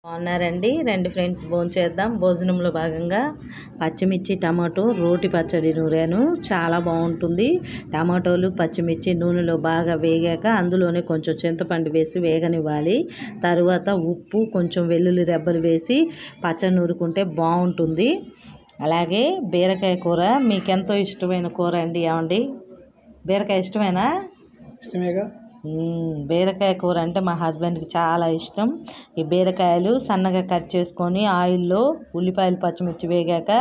బాగున్నారండి. రండి ఫ్రెండ్స్, భోంచేద్దాం. భోజనంలో భాగంగా పచ్చిమిర్చి టమాటో రోటి పచ్చడి నూరాను. చాలా బాగుంటుంది. టమాటోలు పచ్చిమిర్చి నూనెలో బాగా వేగాక అందులోనే కొంచెం చింతపండు వేసి వేగనివ్వాలి. తరువాత ఉప్పు, కొంచెం వెల్లుల్లి రెబ్బలు వేసి పచ్చడి నూరుకుంటే బాగుంటుంది. అలాగే బీరకాయ కూర మీకెంతో ఇష్టమైన కూర అండి. ఏమండి, బీరకాయ ఇష్టమేనా? ఇష్టమేగా. బీరకాయ కూర అంటే మా హస్బెండ్కి చాలా ఇష్టం. ఈ బీరకాయలు సన్నగా కట్ చేసుకొని ఆయిల్లో ఉల్లిపాయలు పచ్చిమిర్చి వేగాక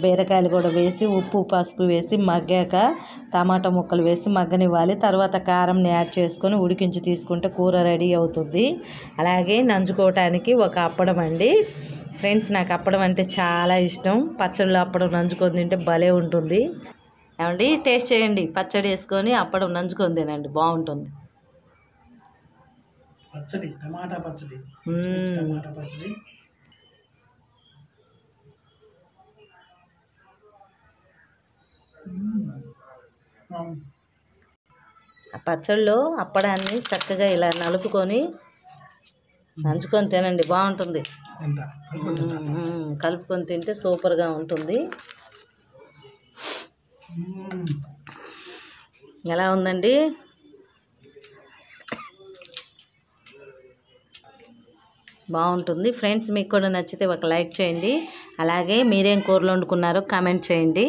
బీరకాయలు కూడా వేసి ఉప్పు పసుపు వేసి మగ్గాక టమాటా ముక్కలు వేసి మగ్గనివ్వాలి. తర్వాత కారంని యాడ్ చేసుకొని ఉడికించి తీసుకుంటే కూర రెడీ అవుతుంది. అలాగే నంచుకోవటానికి ఒక అప్పడం అండి. ఫ్రెండ్స్, నాకు అప్పడం అంటే చాలా ఇష్టం. పచ్చళ్ళు అప్పడం నంచుకొని తింటే భలే ఉంటుంది. ఏమండి, టేస్ట్ చేయండి. పచ్చడి వేసుకొని అప్పడం నంచుకొని తినండి, బాగుంటుంది. పచ్చడి, టమాటా పచ్చడి. ఆ పచ్చడిలో అప్పడాన్ని చక్కగా ఇలా నలుపుకొని నంచుకొని తినండి, బాగుంటుంది. కలుపుకొని తింటే సూపర్గా ఉంటుంది. ఎలా ఉందండి? బాగుంటుంది. ఫ్రెండ్స్, మీకు కూడా నచ్చితే ఒక లైక్ చేయండి. అలాగే మీరేం కూరలు వండుకున్నారో కామెంట్ చేయండి.